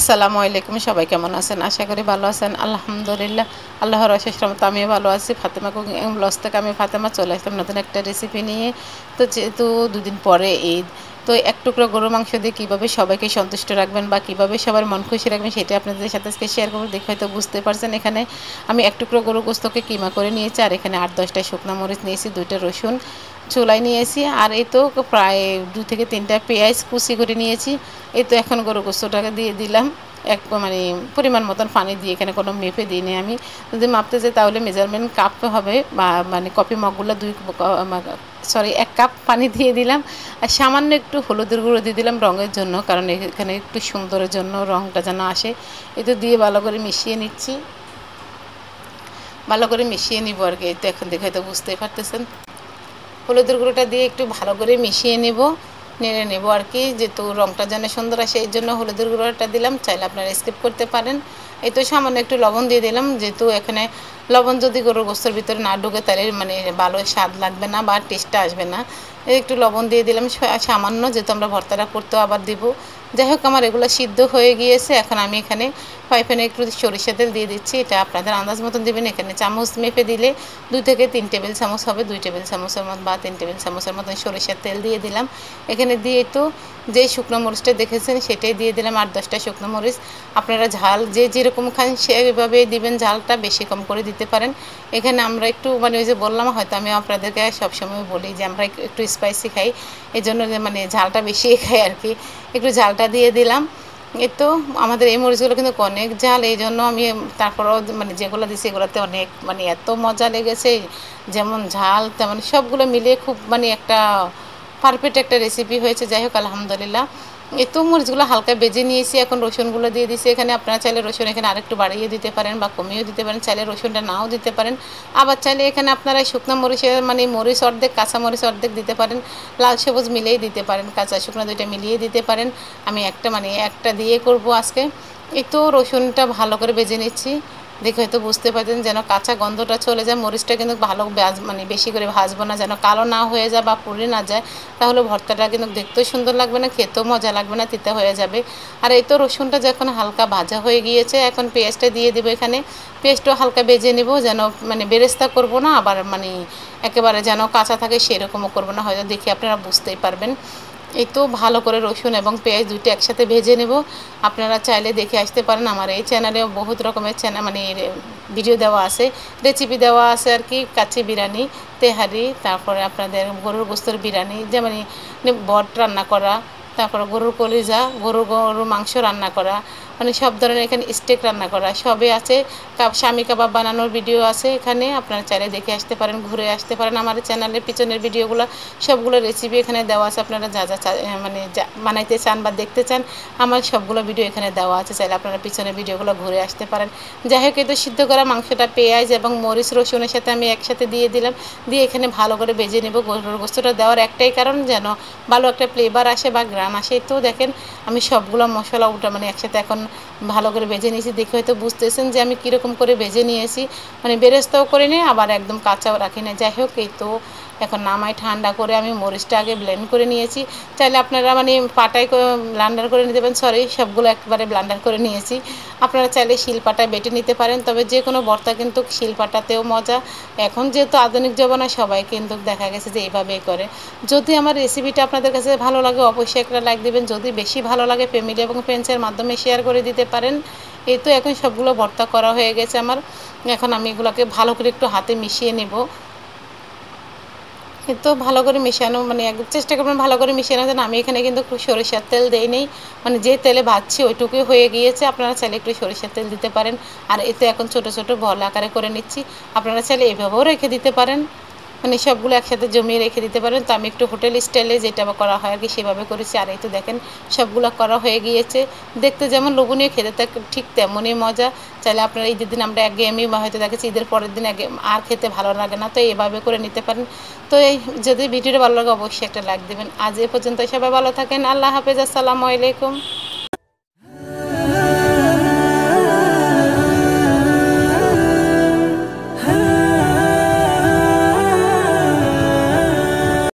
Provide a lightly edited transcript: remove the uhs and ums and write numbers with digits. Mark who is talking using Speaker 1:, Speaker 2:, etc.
Speaker 1: আসসালামু আলাইকুম। সবাই কেমন আছেন? আশা করি ভালো আছেন। আলহামদুলিল্লাহ, আল্লাহর অশেষ রহমতে আমিও ভালো আছি। ফাতেমা কুকিং ব্লগস থেকে আমি ফাতেমা চলে আসলাম নতুন একটা রেসিপি নিয়ে। তো যেহেতু দুদিন পরে ঈদ, তো এক টুকরো গরুর মাংস দিয়ে কীভাবে সবাইকে সন্তুষ্ট রাখবেন বা কীভাবে সবার মন খুশি রাখবেন সেটা আপনাদের সাথে আজকে শেয়ার করবো। দেখে হয়তো বুঝতে পারছেন, এখানে আমি এক টুকরো গরুর গোস্তকে কিমা করে নিয়েছি, আর এখানে 8-10টা শুকনো মরিচ নিয়েছি, 2টা রসুন চুলায় নিয়েছি, আর এই তো প্রায় 2 থেকে 3টা পেঁয়াজ কুচি করে নিয়েছি। এই তো এখন গরুর গোস্তটাকে দিয়ে দিলাম, এক মানে পরিমাণ মতন পানি দিয়ে, এখানে কোনো মেপে দিইনি আমি। যদি মাপতে যাই তাহলে মেজারমেন্ট কাপ হবে, বা মানে কপি মগগুলো 1 কাপ পানি দিয়ে দিলাম। আর সামান্য একটু হলুদের গুঁড়ো দিয়ে দিলাম রঙের জন্য, কারণ এখানে একটু সুন্দরের জন্য রঙটা যেন আসে। এটা দিয়ে ভালো করে মিশিয়ে নিচ্ছি, ভালো করে মিশিয়ে নিব আর কি। এই তো এখন দেখে হয়তো বুঝতেই পারতেছেন, হলুদের গুঁড়োটা দিয়ে একটু ভালো করে মিশিয়ে নেব, নেড়ে নেব আর কি, যেহেতু রঙটা যেন সুন্দর আসে এই জন্য হলুদের গুঁড়োটা দিলাম। চাইলে আপনারা স্কিপ করতে পারেন। এই তো সামান্য একটু লবণ দিয়ে দিলাম, যেহেতু এখানে লবণ যদি গরুর গোস্তের ভিতরে না ঢুকে তাহলে মানে ভালো স্বাদ লাগবে না বা টেস্টটা আসবে না। একটু লবণ দিয়ে দিলাম সামান্য, যেহেতু আমরা ভর্তাটা করতেও আবার দিব। যাই হোক, আমার এগুলো সিদ্ধ হয়ে গিয়েছে। এখন আমি এখানে ফ্রাই প্যানে একটু সরিষা তেল দিয়ে দিচ্ছি, এটা আপনাদের আন্দাজ মতন দেবেন। এখানে চামচ মেপে দিলে 2 থেকে 3 টেবিল চামচ হবে, 2 টেবিল চামচের মতো বা 3 টেবিল চামচের মতন সরিষার তেল দিয়ে দিলাম। এখানে দিয়ে তো যেই শুকনো মরিচটা দেখেছেন সেটাই দিয়ে দিলাম, 8-10টা শুকনো মরিচ। আপনারা ঝাল যে যেরকম খান সেভাবে দিবেন, ঝালটা বেশি কম করে দিতে পারেন। এখানে আমরা একটু মানে ওই যে বললাম, হয়তো আমি আপনাদেরকে সবসময় বলি যে আমরা একটু স্পাইসি খাই, এই জন্য মানে ঝালটা বেশি খাই আর কি। একটু ঝালটা দিয়ে দিলাম। এই তো আমাদের এই মরিচগুলো কিন্তু অনেক ঝাল, এই জন্য আমি তারপরেও মানে যেগুলো দিছি এগুলোতে অনেক মানে এত মজা লেগেছে, যেমন ঝাল তেমন সবগুলো মিলিয়ে খুব মানে একটা পারফেক্ট একটা রেসিপি হয়েছে। যাই হোক, আলহামদুলিল্লাহ। এই তো মরিচগুলো হালকা বেজে নিয়েছি, এখন রসুনগুলো দিয়ে দিয়েছি। এখানে আপনারা চাইলে রসুন এখানে আরেকটু বাড়িয়ে দিতে পারেন বা কমিয়েও দিতে পারেন, চাইলে রসুনটা নাও দিতে পারেন। আবার চাইলে এখানে আপনারা শুকনো মরিচের মানে মরিচ অর্ধেক, কাঁচা মরিচ অর্ধেক দিতে পারেন, লাল সবুজ মিলিয়েই দিতে পারেন, কাঁচা শুকনো 2টা মিলিয়ে দিতে পারেন। আমি একটা দিয়ে করব আজকে। এই তো রসুনটা ভালো করে ভেজে নিচ্ছি, দেখে হয়তো বুঝতে পারছেন, যেন কাঁচা গন্ধটা চলে যায়। মরিচটা কিন্তু ভালো মানে বেশি করে ভাজবো না, যেন কালো না হয়ে যায় বা পুড়ে না যায়, তাহলে ভর্তাটা কিন্তু দেখতেও সুন্দর লাগবে না, খেতেও মজা লাগবে না, তিতা হয়ে যাবে। আর এই তো রসুনটা যখন হালকা ভাজা হয়ে গিয়েছে, এখন পেঁয়াজটা দিয়ে দেবো। এখানে পেঁয়াজটাও হালকা ভেজে নেব, যেন মানে বেরেস্তা করব না, আবার মানে একেবারে যেন কাঁচা থাকে সেরকমও করবো না, হয়তো দেখে আপনারা বুঝতেই পারবেন। এই তো ভালো করে রসুন এবং পেঁয়াজ 2টা একসাথে ভেজে নেব। আপনারা চাইলে দেখে আসতে পারেন, আমার এই চ্যানেলে বহুত রকমের মানে ভিডিও দেওয়া আছে, রেসিপি দেওয়া আছে আর কি। কাচ্চি বিরিয়ানি, তেহারি, তারপরে আপনাদের গরুর গোস্তের বিরিয়ানি, যেমন বট রান্না করা, তারপরে গরুর কলিজা, গরুর মাংস রান্না করা, মানে সব ধরনের এখানে স্টেক রান্না করা সবই আছে। স্বামী কাবাব বানানোর ভিডিও আছে এখানে, আপনারা চাইলে দেখে আসতে পারেন, ঘুরে আসতে পারেন। আমার চ্যানেলের পিছনের ভিডিওগুলো সবগুলো রেসিপি এখানে দেওয়া আছে, আপনারা যা যা মানে বানাইতে চান বা দেখতে চান আমার সবগুলো ভিডিও এখানে দেওয়া আছে, চাইলে আপনারা পিছনের ভিডিওগুলো ঘুরে আসতে পারেন। যাই হোক, এই তো সিদ্ধ করা মাংসটা পেঁয়াজ এবং মরিচ রসুনের সাথে আমি একসাথে দিয়ে দিলাম, দিয়ে এখানে ভালো করে ভেজে নেব। গরুর গোস্তটা দেওয়ার একটাই কারণ, যেন ভালো একটা ফ্লেভার আসে বা গ্রাম আসে। তো দেখেন আমি সবগুলো মশলা মানে একসাথে এখন ভালো করে ভেজে নিয়েছি, দেখে হয়তো বুঝতেছেন যে আমি কীরকম করে ভেজে নিয়েছি, মানে বেরেস্তাও করে নিই আবার একদম কাঁচাও রাখি না। যাই হোক, এই তো এখন নামাই ঠান্ডা করে আমি মরিচটা আগে ব্লেন্ড করে নিয়েছি। চাইলে আপনারা মানে পাটায় ব্লান্ডার করে নিতে পারেন, সরি সবগুলো একবারে ব্লান্ডার করে নিয়েছি। আপনারা চাইলে শিলপাটায় বেটে নিতে পারেন, তবে যে কোনো ভর্তা কিন্তু শিলপাটাতেও মজা। এখন যেহেতু আধুনিক জমানায় সবাই কিন্তু দেখা গেছে যে এইভাবেই করে। যদি আমার রেসিপিটা আপনাদের কাছে ভালো লাগে অবশ্যই একটা লাইক দেবেন, যদি বেশি ভালো লাগে ফ্যামিলি এবং ফ্রেন্ডসের মাধ্যমে শেয়ার করে দিতে পারেন। এই তো এখন সবগুলো ভর্তা করা হয়ে গেছে আমার, এখন আমি এগুলোকে ভালো করে একটু হাতে মিশিয়ে নেব। তো ভালো করে মেশানো মানে চেষ্টা করবেন ভালো করে মিশিয়ে নেওয়ার জন্য। আমি এখানে কিন্তু একটু সরিষার তেল দেই নেই, মানে যে তেলে ভাজছি ওইটুকুই হয়ে গিয়েছে। আপনারা চাইলে একটু সরিষার তেল দিতে পারেন। আর এতে এখন ছোটো ছোটো বল আকারে করে নিচ্ছি, আপনারা চাইলে এভাবেও রেখে দিতে পারেন, মানে সবগুলো একসাথে জমিয়ে রেখে দিতে পারেন। তো আমি একটু হোটেল স্টাইলে যেটা করা হয় আর কি সেভাবে করেছি। আর এই তো দেখেন সবগুলো করা হয়ে গিয়েছে, দেখতে যেমন লোভনীয়, খেতে ঠিক তেমনই মজা। চাইলে আপনারা ঈদের দিন আমরা একঘেয়েমি বা হয়তো দেখেছি ঈদের পরের দিন আর খেতে ভালো লাগে না, তো এভাবে করে নিতে পারেন। তো এই যদি ভিডিওটা ভালো লাগে অবশ্যই একটা লাইক দেবেন। আজ এ পর্যন্ত, সবাই ভালো থাকেন, আল্লাহ হাফেজ, আসসালামু আলাইকুম।